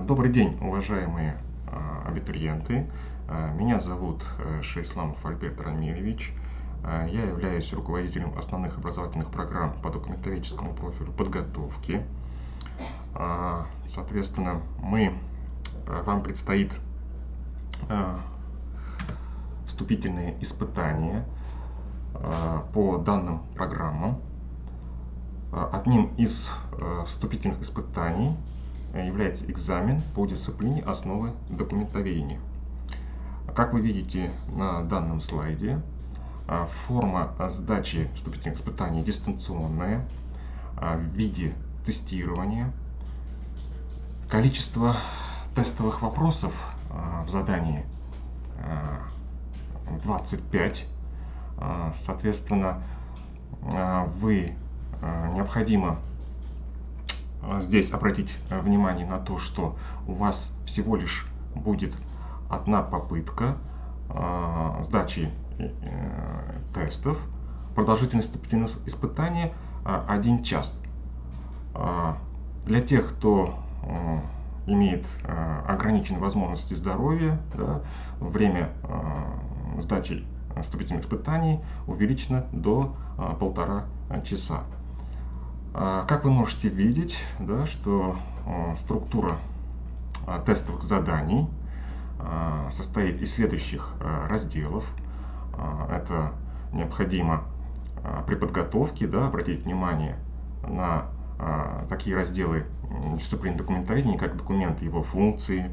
Добрый день, уважаемые абитуриенты. Меня зовут Шейсламов Альберт Рамилевич. Я являюсь руководителем основных образовательных программ по документоведческому профилю подготовки. Соответственно, вам предстоит вступительные испытания по данным программам. Одним из вступительных испытаний является экзамен по дисциплине «Основы документоведения». Как вы видите на данном слайде, форма сдачи вступительных испытаний дистанционная в виде тестирования. Количество тестовых вопросов в задании 25. Соответственно, необходимо здесь обратить внимание на то, что у вас всего лишь будет одна попытка сдачи тестов. Продолжительность вступительного испытания 1 час. Для тех, кто имеет ограниченные возможности здоровья, время сдачи вступительных испытаний увеличено до 1,5 часа. Как вы можете видеть, что структура тестовых заданий состоит из следующих разделов. Это необходимо при подготовке обратить внимание на такие разделы дисциплины документоведения, как документ, его функции,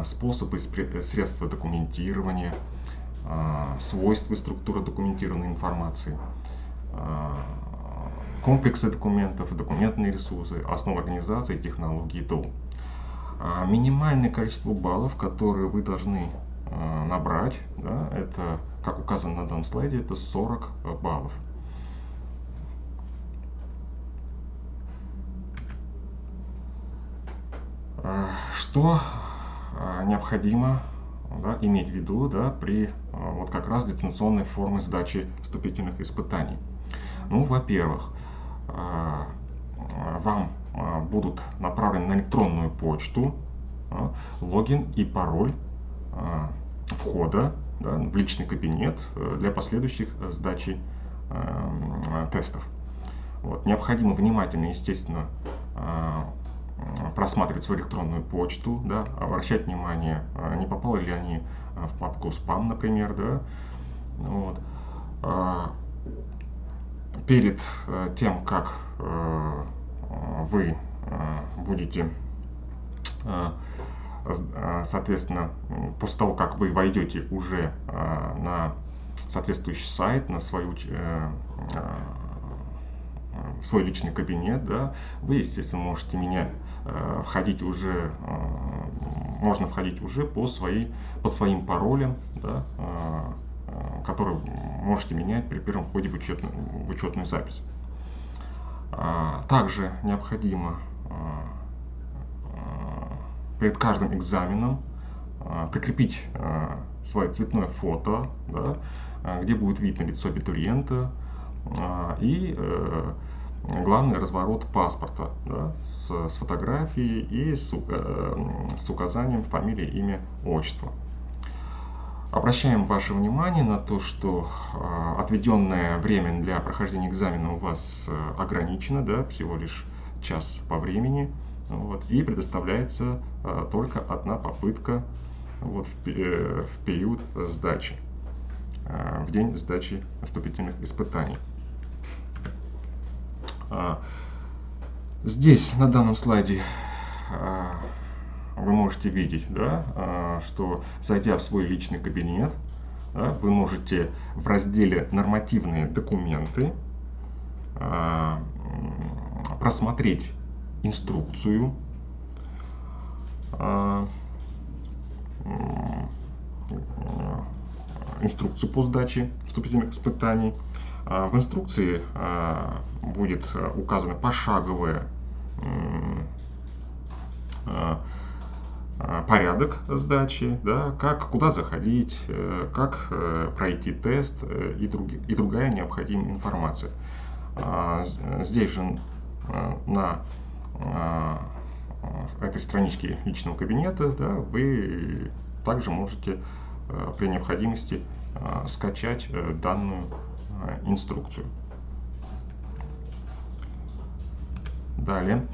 способы и средства документирования, свойства и структура документированной информации, комплексы документов, документные ресурсы, основы организации, технологии ТО. Минимальное количество баллов, которые вы должны набрать, это, как указано на данном слайде, это 40 баллов. Что необходимо иметь в виду при как раз дистанционной форме сдачи вступительных испытаний? Во-первых, вам будут направлены на электронную почту логин и пароль входа в личный кабинет для последующих сдачи тестов. Необходимо внимательно, естественно, просматривать свою электронную почту, обращать внимание, не попали ли они в папку спам, например. Перед тем, как вы будете, соответственно, после того, как вы войдете уже на соответствующий сайт, на свой личный кабинет, вы, естественно, можете входить уже под своим паролем, который можете менять при первом входе в учетную запись. Также необходимо перед каждым экзаменом прикрепить свое цветное фото, где будет видно лицо абитуриента, и главный разворот паспорта с фотографией и с указанием фамилии, имя, отчество. Обращаем ваше внимание на то, что отведенное время для прохождения экзамена у вас ограничено, всего лишь час по времени, и предоставляется только одна попытка в период сдачи, в день сдачи вступительных испытаний. Здесь на данном слайде вы можете видеть, что, зайдя в свой личный кабинет, вы можете в разделе «Нормативные документы» просмотреть инструкцию, по сдаче вступительных испытаний. В инструкции будет указано пошаговое порядок сдачи, куда заходить, как пройти тест и другая необходимая информация. Здесь же в этой страничке личного кабинета, да, вы также можете при необходимости скачать данную инструкцию. Далее.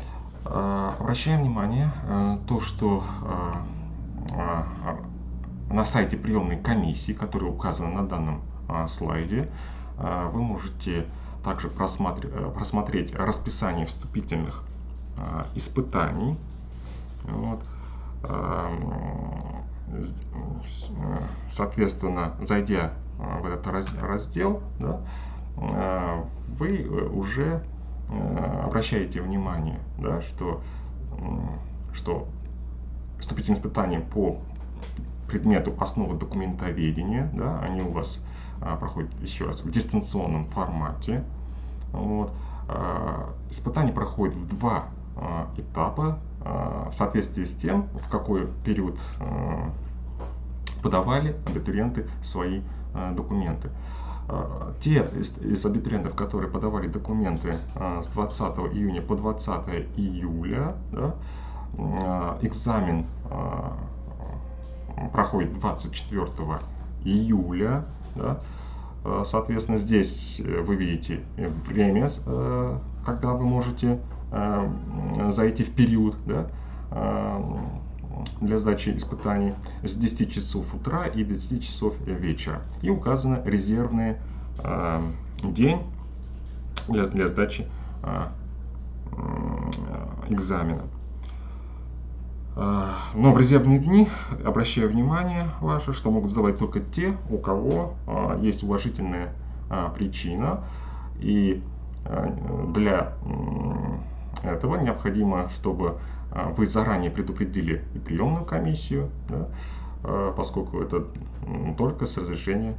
Обращаем внимание, то, что на сайте приемной комиссии, который указан на данном слайде, вы можете также просмотреть расписание вступительных испытаний. Вот. Соответственно, зайдя в этот раздел, да, вы уже обращаете внимание, да, что вступительные испытания по предмету основы документоведения, да, они у вас проходят, еще раз, в дистанционном формате. Вот. Испытания проходят в 2 этапа в соответствии с тем, в какой период подавали абитуриенты свои документы. Те из абитуриентов, которые подавали документы с 20 июня по 20 июля, да, экзамен проходит 24 июля. Да. Соответственно, здесь вы видите время, когда вы можете зайти в период, да, для сдачи испытаний с 10 часов утра и до 10 часов вечера. И указано резервный день для сдачи экзамена. Но в резервные дни, обращаю внимание ваше, что могут сдавать только те, у кого есть уважительная причина. И для этого необходимо, чтобы вы заранее предупредили и приемную комиссию, да, поскольку это только с разрешения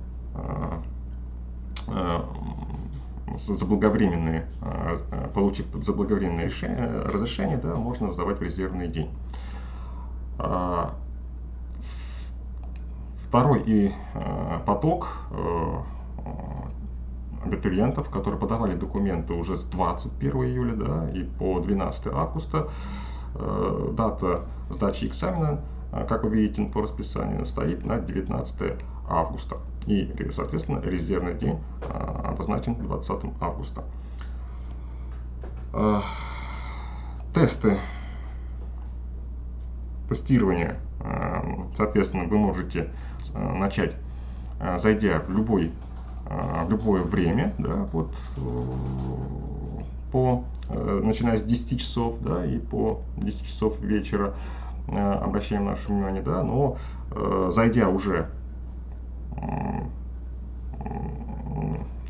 заблаговременные, получив заблаговременное разрешение, да, можно сдавать в резервный день. Второй поток абитуриентов, которые подавали документы уже с 21 июля, да, и по 12 августа, дата сдачи экзамена, как вы видите по расписанию, стоит на 19 августа. И, соответственно, резервный день обозначен 20 августа. Тестирование, соответственно, вы можете начать, зайдя в любое время, да, вот, начиная с 10 часов, да, и по 10 часов вечера, обращаем наше внимание, да, но зайдя уже,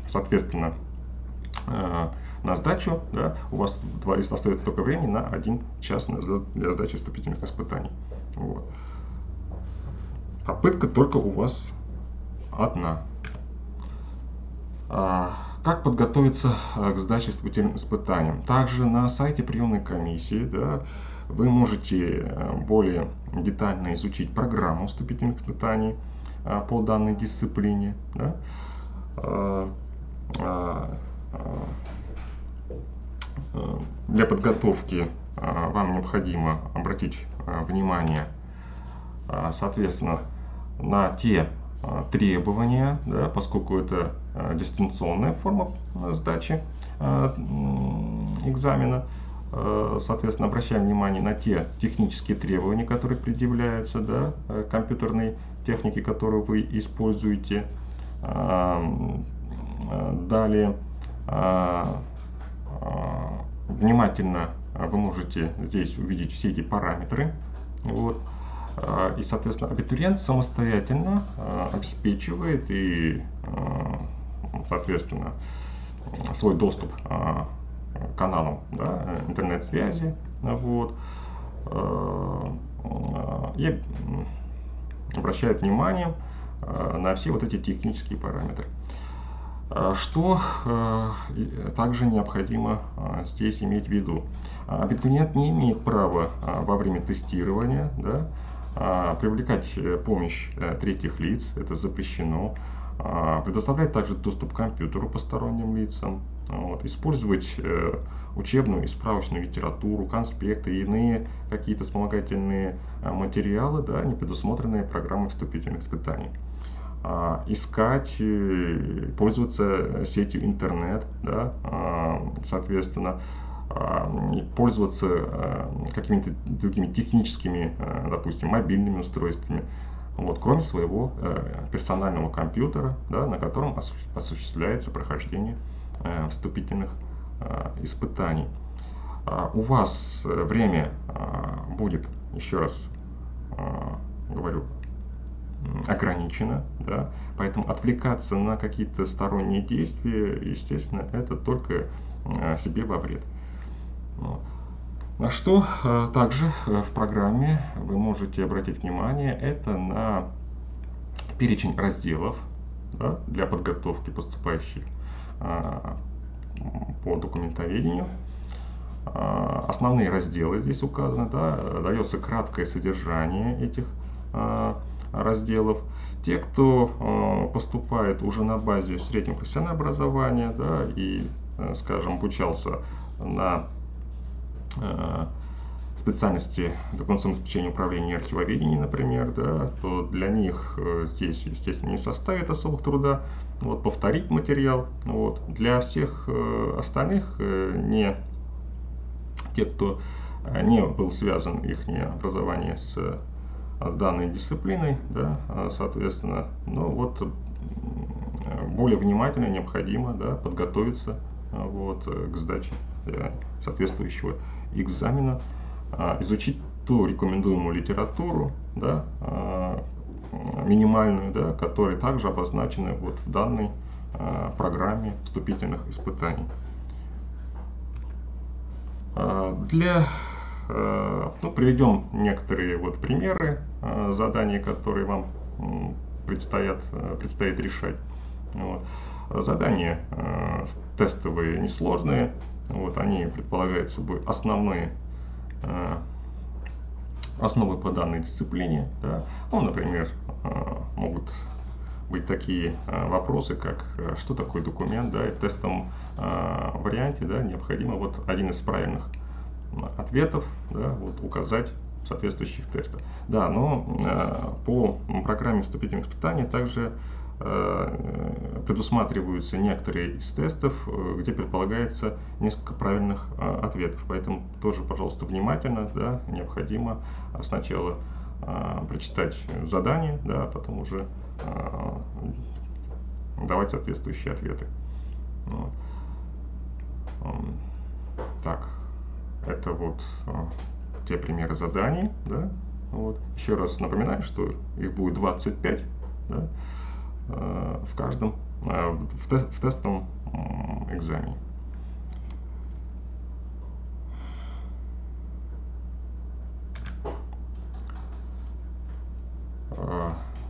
соответственно, на сдачу, да, у вас остается только времени на 1 час для сдачи вступительных испытаний. Вот. Попытка только у вас одна. Как подготовиться к сдаче вступительным испытаниям? Также на сайте приемной комиссии, да, вы можете более детально изучить программу вступительных испытаний по данной дисциплине. Да. Для подготовки вам необходимо обратить внимание, соответственно, на те требования, да, поскольку это дистанционная форма сдачи экзамена. Соответственно, обращаем внимание на те технические требования, которые предъявляются, да, компьютерной техники, которую вы используете. Далее, внимательно вы можете здесь увидеть все эти параметры. Вот. И, соответственно, абитуриент самостоятельно обеспечивает и, соответственно, свой доступ к каналам, да, интернет-связи. Вот. И обращает внимание на все вот эти технические параметры. Что также необходимо здесь иметь в виду? Абитуриент не имеет права во время тестирования, да, привлекать помощь третьих лиц, это запрещено. Предоставлять также доступ к компьютеру посторонним лицам. Вот, использовать учебную и справочную литературу, конспекты и иные какие-то вспомогательные материалы, да, не предусмотренные программой вступительных испытаний. Искать, пользоваться сетью интернет, да, соответственно, пользоваться какими-то другими техническими, допустим, мобильными устройствами, вот, кроме своего персонального компьютера, да, на котором осуществляется прохождение вступительных испытаний. У вас время будет, еще раз говорю, ограничено, да, поэтому отвлекаться на какие-то сторонние действия, естественно, это только себе во вред. На что также в программе вы можете обратить внимание, это на перечень разделов, да, для подготовки поступающих по документоведению. Основные разделы здесь указаны, да, дается краткое содержание этих разделов. Те, кто поступает уже на базе среднего профессионального образования, да, и, скажем, обучался на специальности документационного обеспечения управления и архивоведения, например, да, то для них здесь, естественно, не составит особых труда вот, повторить материал. Вот. Для всех остальных, не те, кто не был связан их образование с данной дисциплиной, да, соответственно, ну вот более внимательно необходимо, да, подготовиться вот, к сдаче соответствующего экзамена, изучить ту рекомендуемую литературу, да, минимальную, да, которая также обозначена вот в данной программе вступительных испытаний. Ну, приведем некоторые вот примеры заданий, которые вам предстоит решать. Вот. Задания тестовые несложные, вот, они предполагают собой основы по данной дисциплине. Да. Ну, например, могут быть такие вопросы, как что такое документ, да, и в тестовом варианте, да, необходимо вот один из правильных ответов, да, вот, указать в соответствующих тестах. Да, но по программе вступительных испытаний также предусматриваются некоторые из тестов, где предполагается несколько правильных ответов. Поэтому тоже, пожалуйста, внимательно, да, необходимо сначала прочитать задание, да, а потом уже давать соответствующие ответы. Вот. Так, это вот те примеры заданий. Да? Вот. Еще раз напоминаю, что их будет 25, да, в каждом, в тестовом экзамене.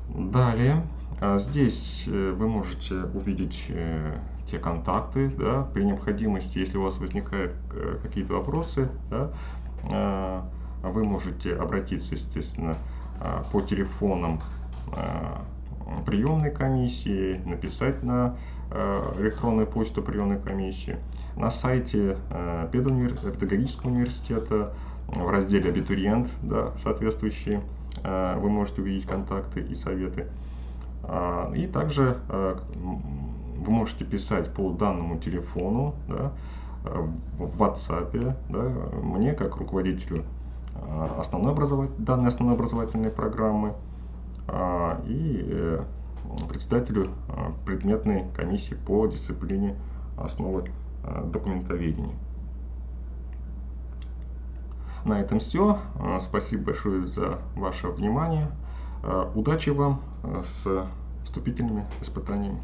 Далее, здесь вы можете увидеть те контакты, да, при необходимости, если у вас возникают какие-то вопросы, да, вы можете обратиться, естественно, по телефонам приемной комиссии, написать на электронную почту приемной комиссии, на сайте педагогического университета в разделе «Абитуриент», да, соответствующие, вы можете увидеть контакты и советы. И также вы можете писать по данному телефону, да, в WhatsApp, да, мне как руководителю данной основной образовательной программы и председателю предметной комиссии по дисциплине основы документоведения. На этом все. Спасибо большое за ваше внимание. Удачи вам с вступительными испытаниями.